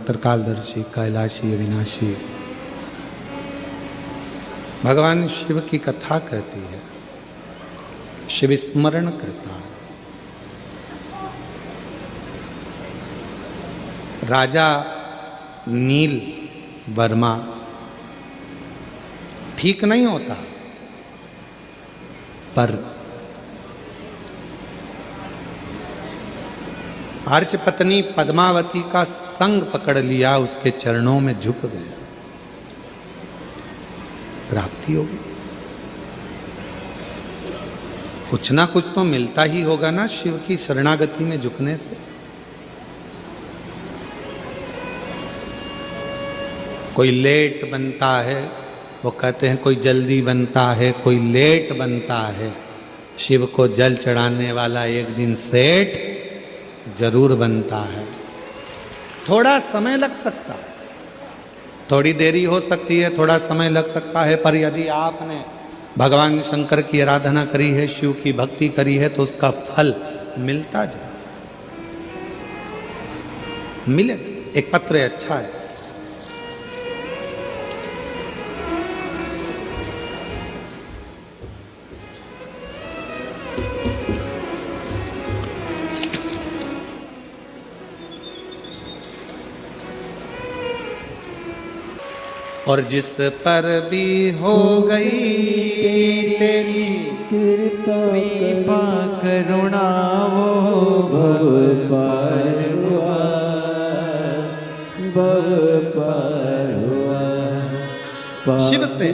त्रिकालदर्शी, कैलाशी, अविनाशी। भगवान शिव की कथा कहती है, शिव स्मरण कहता है। राजा नील वर्मा ठीक नहीं होता, पर अर्च पत्नी पद्मावती का संग पकड़ लिया, उसके चरणों में झुक गया, प्राप्ति हो गई। कुछ ना कुछ तो मिलता ही होगा ना शिव की शरणागति में झुकने से। कोई लेट बनता है, वो कहते हैं कोई जल्दी बनता है, कोई लेट बनता है। शिव को जल चढ़ाने वाला एक दिन सेठ जरूर बनता है। थोड़ा समय लग सकता है, थोड़ी देरी हो सकती है, थोड़ा समय लग सकता है, पर यदि आपने भगवान शंकर की आराधना करी है, शिव की भक्ति करी है, तो उसका फल मिलता जाए, मिलेगा। एक पत्र अच्छा है, और जिस पर भी हो गई तेरी कृपा करुणा वो भव पार हुआ, भव पार हुआ। शिव से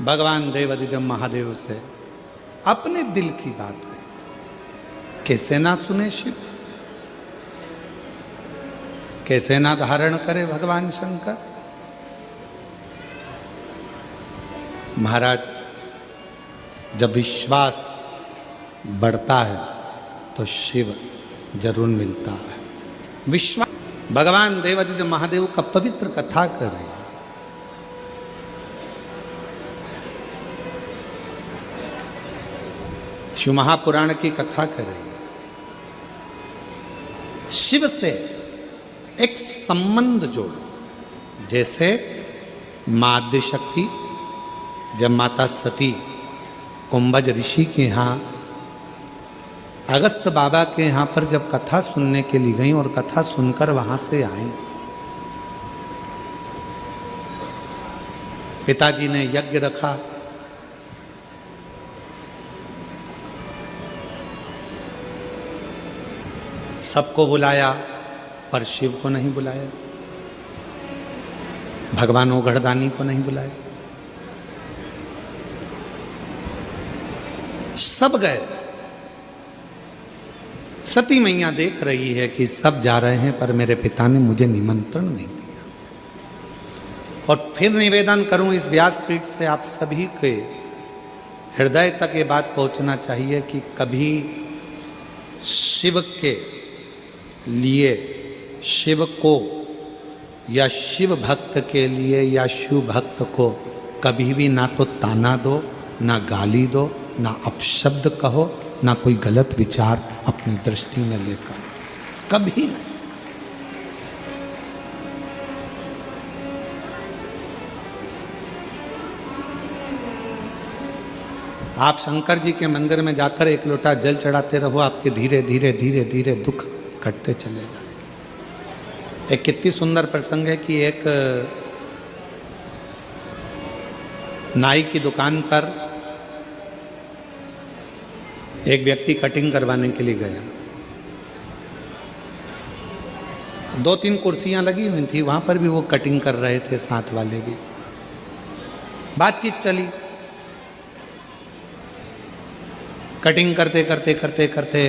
भगवान देवादिदेव महादेव से अपने दिल की बात कही। कैसे ना सुने शिव, कैसे ना धारण करे भगवान शंकर। महाराज, जब विश्वास बढ़ता है तो शिव जरूर मिलता है। विश्वास, भगवान देवादिदेव महादेव का पवित्र कथा कर रहे हैं। शिव महापुराण की कथा कर रही है। शिव से एक संबंध जोड़ो, जैसे मां आद्य शक्ति जब माता सती कुंभज ऋषि के यहाँ, अगस्त बाबा के यहाँ पर जब कथा सुनने के लिए गई और कथा सुनकर वहां से आई, पिताजी ने यज्ञ रखा, सबको बुलाया, पर शिव को नहीं बुलाया, भगवान ओघड़दानी को नहीं बुलाया। सब गए। सती मैया देख रही है कि सब जा रहे हैं, पर मेरे पिता ने मुझे निमंत्रण नहीं दिया। और फिर निवेदन करूं इस व्यासपीठ से आप सभी के हृदय तक ये बात पहुंचना चाहिए कि कभी शिव के लिए, शिव को या शिव भक्त के लिए या शिव भक्त को कभी भी ना तो ताना दो, ना गाली दो, ना अपशब्द कहो, ना कोई गलत विचार अपनी दृष्टि में लेकर, कभी नहीं। आप शंकर जी के मंदिर में जाकर एक लोटा जल चढ़ाते रहो, आपके धीरे धीरे धीरे धीरे दुख कटते चले जाए। एक कितनी सुंदर प्रसंग है कि एक नाई की दुकान पर एक व्यक्ति कटिंग करवाने के लिए गया। 2-3 कुर्सियां लगी हुई थी, वहां पर भी वो कटिंग कर रहे थे, साथ वाले भी। बातचीत चली, कटिंग करते करते करते करते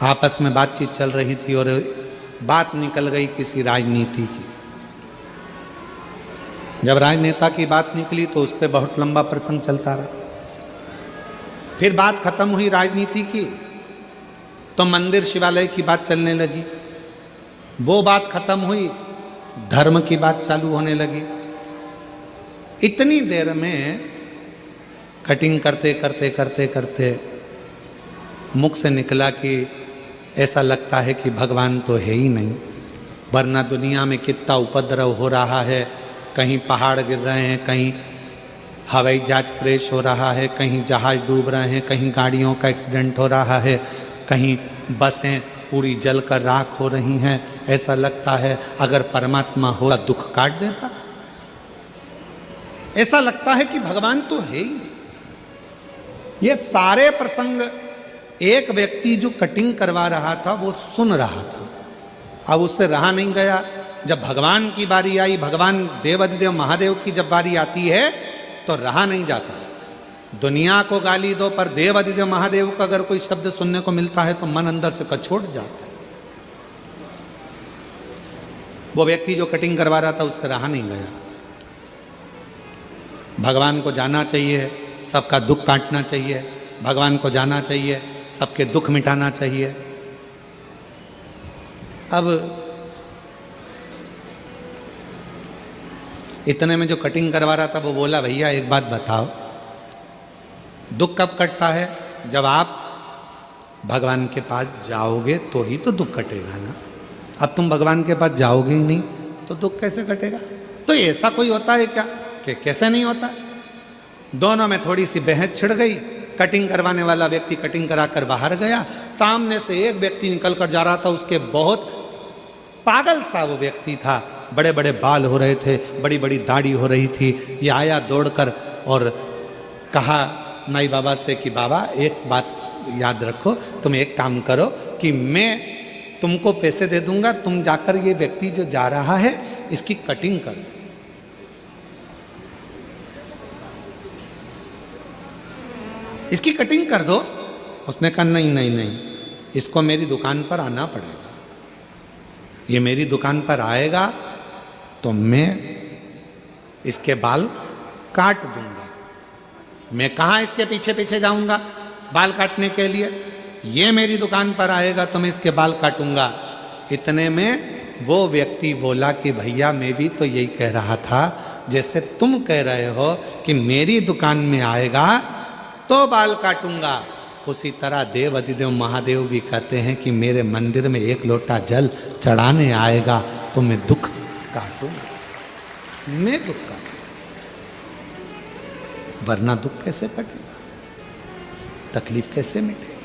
आपस में बातचीत चल रही थी और बात निकल गई किसी राजनीति की। जब राजनेता की बात निकली तो उस पर बहुत लंबा प्रसंग चलता रहा। फिर बात खत्म हुई राजनीति की, तो मंदिर शिवालय की बात चलने लगी। वो बात खत्म हुई, धर्म की बात चालू होने लगी। इतनी देर में कटिंग करते करते करते करते मुख से निकला कि ऐसा लगता है कि भगवान तो है ही नहीं, वरना दुनिया में कितना उपद्रव हो रहा है। कहीं पहाड़ गिर रहे हैं, कहीं हवाई जहाज क्रैश हो रहा है, कहीं जहाज डूब रहे हैं, कहीं गाड़ियों का एक्सीडेंट हो रहा है, कहीं बसें पूरी जलकर राख हो रही हैं। ऐसा लगता है अगर परमात्मा होता दुख काट देता। ऐसा लगता है कि भगवान तो है ही नहीं। ये सारे प्रसंग एक व्यक्ति जो कटिंग करवा रहा था वो सुन रहा था। अब उससे रहा नहीं गया। जब भगवान की बारी आई, भगवान देवाधिदेव महादेव की जब बारी आती है तो रहा नहीं जाता। दुनिया को गाली दो, पर देवाधिदेव महादेव का अगर कोई शब्द सुनने को मिलता है तो मन अंदर से कछोट जाता है। वो व्यक्ति जो कटिंग करवा रहा था उससे रहा नहीं गया। भगवान को जाना चाहिए, सबका दुख काटना चाहिए, भगवान को जाना चाहिए, सबके दुख मिटाना चाहिए। अब इतने में जो कटिंग करवा रहा था वो बोला, भैया एक बात बताओ, दुख कब कटता है? जब आप भगवान के पास जाओगे तो ही तो दुख कटेगा ना। अब तुम भगवान के पास जाओगे ही नहीं तो दुख कैसे कटेगा? तो ऐसा कोई होता है क्या कि कैसे नहीं होता? दोनों में थोड़ी सी बहस छिड़ गई। कटिंग करवाने वाला व्यक्ति कटिंग कराकर बाहर गया। सामने से एक व्यक्ति निकल कर जा रहा था, उसके बहुत पागल सा वो व्यक्ति था, बड़े बड़े बाल हो रहे थे, बड़ी बड़ी दाढ़ी हो रही थी। ये आया दौड़कर और कहा नाई बाबा से कि बाबा एक बात याद रखो, तुम एक काम करो कि मैं तुमको पैसे दे दूंगा, तुम जाकर ये व्यक्ति जो जा रहा है इसकी कटिंग कर दो। इसकी कटिंग कर दो। उसने कहा नहीं नहीं नहीं, इसको मेरी दुकान पर आना पड़ेगा। ये मेरी दुकान पर आएगा तो मैं इसके बाल काट दूंगा। मैं कहाँ इसके पीछे पीछे जाऊंगा बाल काटने के लिए? ये मेरी दुकान पर आएगा तो मैं इसके बाल काटूंगा। इतने में वो व्यक्ति बोला कि भैया मैं भी तो यही कह रहा था, जैसे तुम कह रहे हो कि मेरी दुकान में आएगा तो बाल काटूंगा, उसी तरह देव अधिदेव महादेव भी कहते हैं कि मेरे मंदिर में एक लोटा जल चढ़ाने आएगा तो मैं दुख काटूंगा, मैं दुख काटूंगा। वरना दुख कैसे कटेगा? तकलीफ कैसे मिटेगी?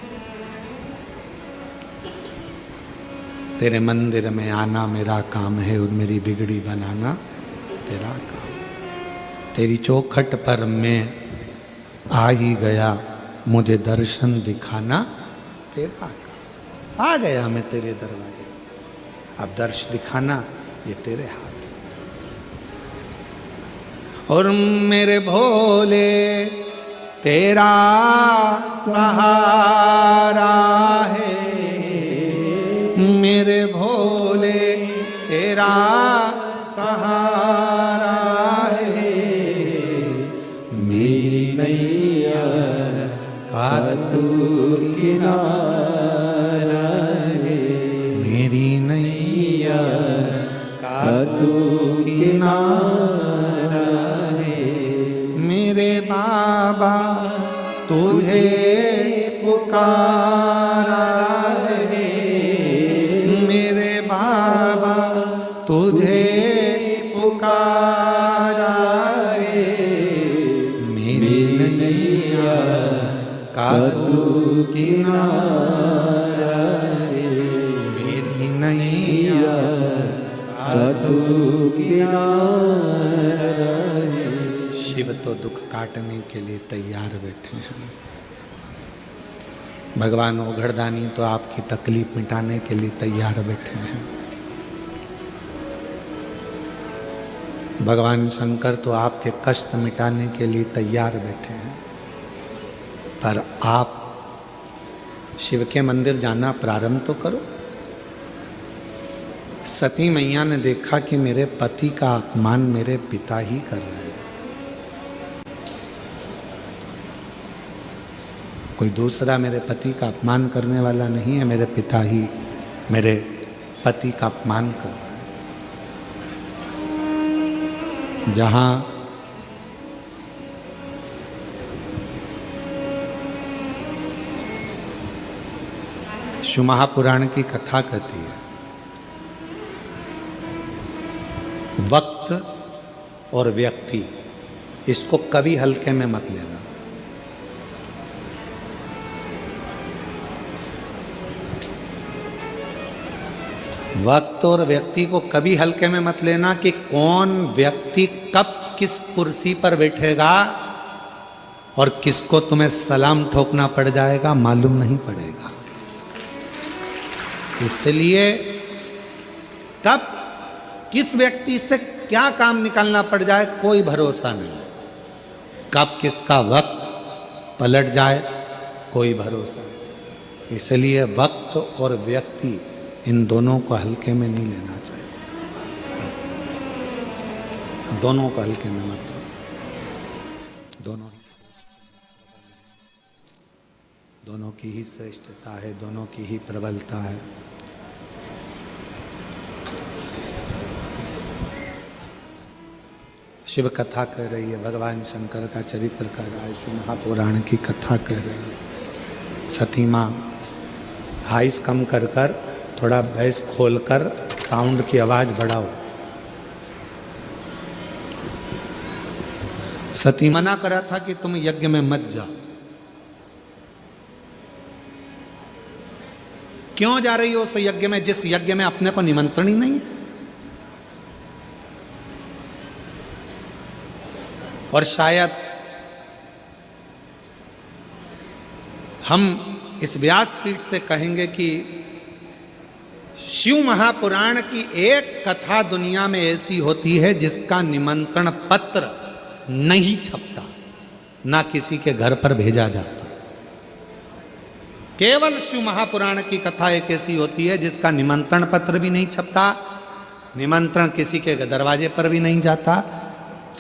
तेरे मंदिर में आना मेरा काम है और मेरी बिगड़ी बनाना तेरा काम। तेरी चौखट पर मैं आ ही गया, मुझे दर्शन दिखाना तेरा काम। आ गया मैं तेरे दरवाजे, अब दर्श दिखाना ये तेरे हाथ। और मेरे भोले तेरा सहारा है, मेरे भोले तेरा सहारा है। मेरी नैया का तू किनारा है, मेरी नैया का तू किनारा है। मेरे बाबा तुझे पुकारा है, मेरे बाबा तुझे पुकारा है। मेरी नैया का तू किनारा है, मेरी नैया का तू किनारा है। शिव तो दुख काटने के लिए तैयार बैठे हैं। भगवान ओघड़दानी तो आपकी तकलीफ मिटाने के लिए तैयार बैठे हैं। भगवान शंकर तो आपके कष्ट मिटाने के लिए तैयार बैठे हैं। पर आप शिव के मंदिर जाना प्रारंभ तो करो। सती मैया ने देखा कि मेरे पति का अपमान मेरे पिता ही कर रहे हैं, कोई दूसरा मेरे पति का अपमान करने वाला नहीं है, मेरे पिता ही मेरे पति का अपमान कर रहा है। जहां शिव महापुराण की कथा कहती है, वक्त और व्यक्ति, इसको कभी हल्के में मत लेना। वक्त और व्यक्ति को कभी हल्के में मत लेना कि कौन व्यक्ति कब किस कुर्सी पर बैठेगा और किसको तुम्हें सलाम ठोकना पड़ जाएगा मालूम नहीं पड़ेगा। इसलिए कब किस व्यक्ति से क्या काम निकालना पड़ जाए कोई भरोसा नहीं, कब किसका वक्त पलट जाए कोई भरोसा नहीं। इसलिए वक्त और व्यक्ति इन दोनों को हल्के में नहीं लेना चाहिए, दोनों को हल्के में मत लो। दोनों की ही श्रेष्ठता है, दोनों की ही प्रबलता है। शिव कथा कह रही है, भगवान शंकर का चरित्र कह रहा है, शिव महापुराण की कथा कह रही है। सती माँ हाइस कम कर कर, थोड़ा बेस खोलकर साउंड की आवाज बढ़ाओ। सती मना करा था कि तुम यज्ञ में मत जाओ। क्यों जा रही हो उस यज्ञ में जिस यज्ञ में अपने को निमंत्रण ही नहीं है? और शायद हम इस व्यासपीठ से कहेंगे कि शिव महापुराण की एक कथा दुनिया में ऐसी होती है जिसका निमंत्रण पत्र नहीं छपता, ना किसी के घर पर भेजा जाता। केवल शिव महापुराण की कथा एक ऐसी होती है जिसका निमंत्रण पत्र भी नहीं छपता, निमंत्रण किसी के दरवाजे पर भी नहीं जाता।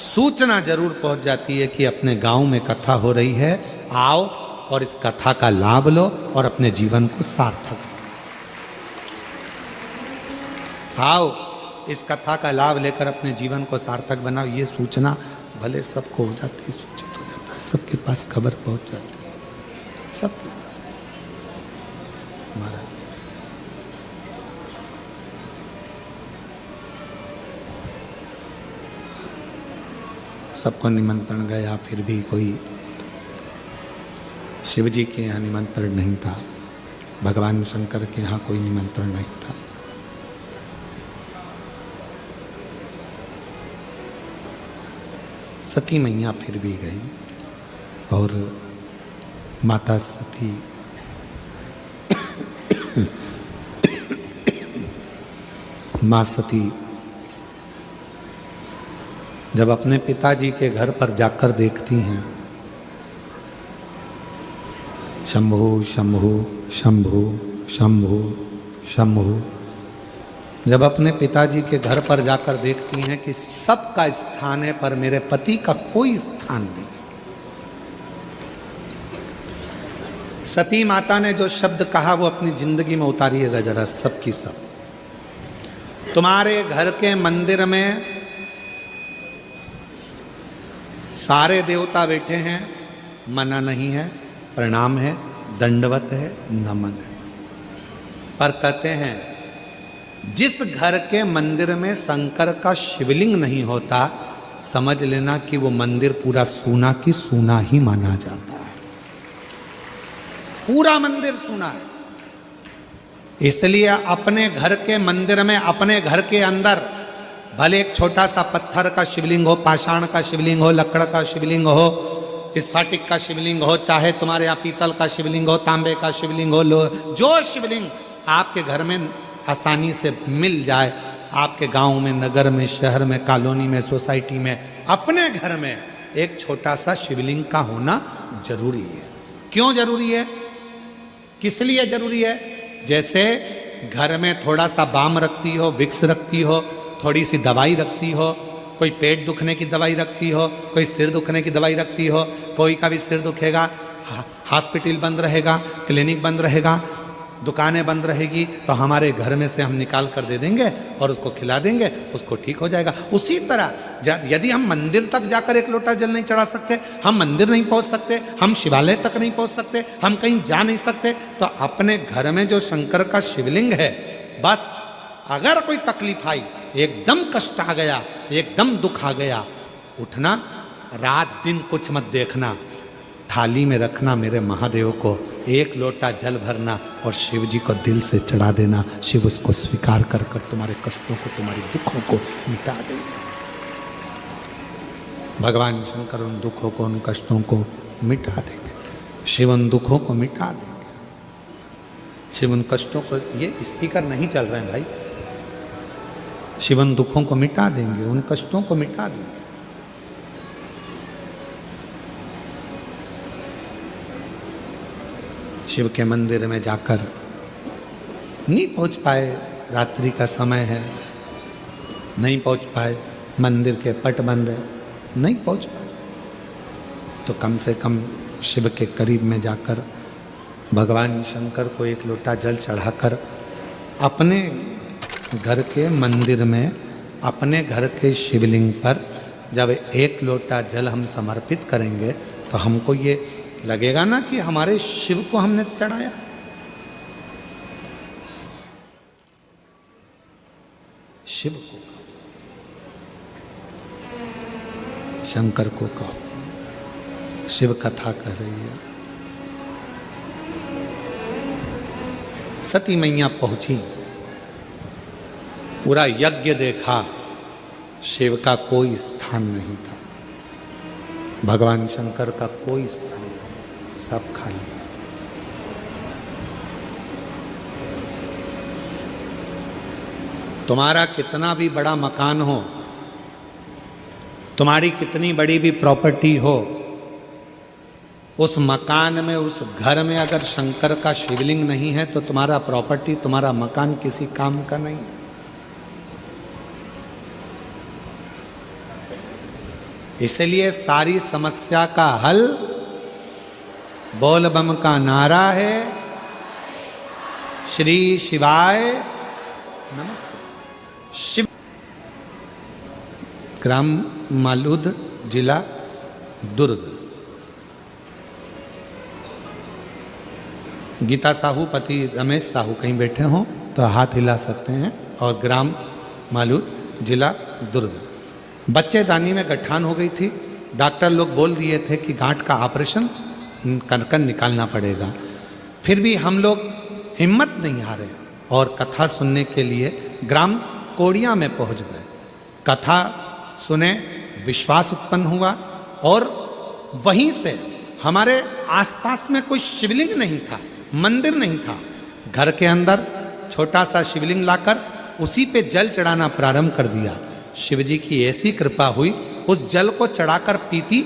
सूचना जरूर पहुंच जाती है कि अपने गांव में कथा हो रही है, आओ और इस कथा का लाभ लो और अपने जीवन को सार्थक आओ, इस कथा का लाभ लेकर अपने जीवन को सार्थक बनाओ। ये सूचना भले सबको हो जाती है, सूचित हो जाता है, सबके पास खबर पहुंच जाती है, सबके पास। महाराज सबको निमंत्रण गया, फिर भी कोई शिव जी के यहाँ निमंत्रण नहीं था, भगवान शंकर के यहाँ कोई निमंत्रण नहीं था। सती मैया फिर भी गई और माता सती माँ सती जब अपने पिताजी के घर पर जाकर देखती हैं, शंभु शंभु शंभु शंभु शंभु, जब अपने पिताजी के घर पर जाकर देखती हैं कि सबका स्थान है पर मेरे पति का कोई स्थान नहीं। सती माता ने जो शब्द कहा वो अपनी जिंदगी में उतारिएगा जरा, सबकी सब। तुम्हारे घर के मंदिर में सारे देवता बैठे हैं, मना नहीं है, प्रणाम है, दंडवत है, नमन है, पर कहते हैं जिस घर के मंदिर में शंकर का शिवलिंग नहीं होता, समझ लेना कि वो मंदिर पूरा सूना की सूना ही माना जाता है, पूरा मंदिर सूना है। इसलिए अपने घर के मंदिर में, अपने घर के अंदर भले एक छोटा सा पत्थर का शिवलिंग हो, पाषाण का शिवलिंग हो, लकड़ का शिवलिंग हो, स्फटिक का शिवलिंग हो, चाहे तुम्हारे यहाँ पीतल का शिवलिंग हो, तांबे का शिवलिंग हो, जो शिवलिंग आपके घर में आसानी से मिल जाए, आपके गांव में, नगर में, शहर में, कॉलोनी में, सोसाइटी में, अपने घर में एक छोटा सा शिवलिंग का होना जरूरी है। क्यों जरूरी है? किस लिए जरूरी है? जैसे घर में थोड़ा सा बाम रखती हो, विक्स रखती हो, थोड़ी सी दवाई रखती हो, कोई पेट दुखने की दवाई रखती हो, कोई सिर दुखने की दवाई रखती हो, कोई का भी सिर दुखेगा, हॉस्पिटल बंद रहेगा, क्लिनिक बंद रहेगा, दुकानें बंद रहेगी तो हमारे घर में से हम निकाल कर दे देंगे और उसको खिला देंगे, उसको ठीक हो जाएगा। उसी तरह यदि हम मंदिर तक जाकर एक लोटा जल नहीं चढ़ा सकते, हम मंदिर नहीं पहुंच सकते, हम शिवालय तक नहीं पहुंच सकते, हम कहीं जा नहीं सकते, तो अपने घर में जो शंकर का शिवलिंग है, बस अगर कोई तकलीफ आई, एकदम कष्ट आ गया, एकदम दुख आ गया, उठना, रात दिन कुछ मत देखना, थाली में रखना मेरे महादेव को, एक लोटा जल भरना और शिव जी को दिल से चढ़ा देना। शिव उसको स्वीकार कर कर तुम्हारे कष्टों को, तुम्हारे दुखों को मिटा देंगे। भगवान शंकर उन दुखों को, उन कष्टों को मिटा देंगे। शिव उन दुखों को मिटा देंगे। शिव उन कष्टों को, ये स्पीकर नहीं चल रहे हैं भाई, शिव उन दुखों को मिटा देंगे, उन कष्टों को मिटा देंगे। शिव के मंदिर में जाकर नहीं पहुंच पाए, रात्रि का समय है, नहीं पहुंच पाए, मंदिर के पट बंद है, नहीं पहुंच पाए, तो कम से कम शिव के करीब में जाकर भगवान शंकर को एक लोटा जल चढ़ाकर अपने घर के मंदिर में, अपने घर के शिवलिंग पर जब एक लोटा जल हम समर्पित करेंगे तो हमको ये लगेगा ना कि हमारे शिव को हमने चढ़ाया। शिव को कहो, शंकर को कहो, शिव कथा कह रही है। सती मैया पहुंची, पूरा यज्ञ देखा, शिव का कोई स्थान नहीं था, भगवान शंकर का कोई स्थान नहीं, सब खाली। तुम्हारा कितना भी बड़ा मकान हो, तुम्हारी कितनी बड़ी भी प्रॉपर्टी हो, उस मकान में, उस घर में अगर शंकर का शिवलिंग नहीं है तो तुम्हारा प्रॉपर्टी, तुम्हारा मकान किसी काम का नहीं है। इसलिए सारी समस्या का हल बोल बम का नारा है, श्री शिवाय नमस्ते। शिव, ग्राम मालूद, जिला दुर्ग। गीता साहू पति रमेश साहू कहीं बैठे हों तो हाथ हिला सकते हैं। और ग्राम मालूद, जिला दुर्ग। बच्चेदानी में गठान हो गई थी, डॉक्टर लोग बोल दिए थे कि गांठ का ऑपरेशन कर निकालना पड़ेगा। फिर भी हम लोग हिम्मत नहीं हारे और कथा सुनने के लिए ग्राम कोड़िया में पहुंच गए। कथा सुने, विश्वास उत्पन्न हुआ और वहीं से हमारे आसपास में कोई शिवलिंग नहीं था, मंदिर नहीं था। घर के अंदर छोटा सा शिवलिंग लाकर उसी पे जल चढ़ाना प्रारंभ कर दिया। शिव जी की ऐसी कृपा हुई, उस जल को चढ़ाकर पीती,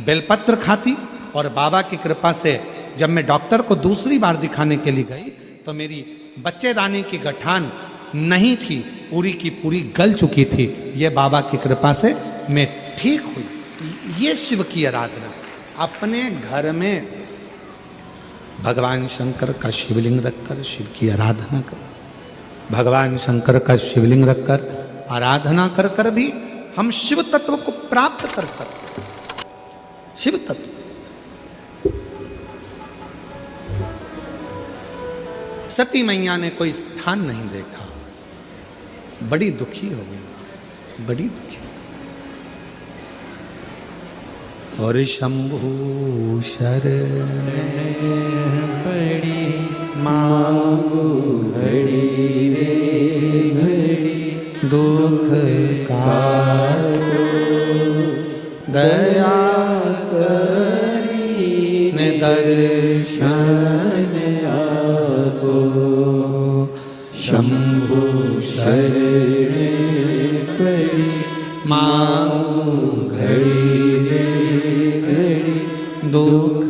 बेलपत्र खाती और बाबा की कृपा से जब मैं डॉक्टर को दूसरी बार दिखाने के लिए गई तो मेरी बच्चेदानी की गठान नहीं थी, पूरी की पूरी गल चुकी थी। ये बाबा की कृपा से मैं ठीक हुई। ये शिव की आराधना। अपने घर में भगवान शंकर का शिवलिंग रखकर शिव की आराधना कर, भगवान शंकर का शिवलिंग रखकर आराधना कर कर भी हम शिव तत्व को प्राप्त कर सकते हैं। शिव तत्व सती मैया ने कोई स्थान नहीं देखा, बड़ी दुखी हो गई, बड़ी दुखी। और शंभु शरण पड़ी मांगू घड़ी रे घड़ी, दुख काटो दया करी ने दर्शन आपो। शंभु शरण पड़ी मांगू घड़ी रे घड़ी, दुख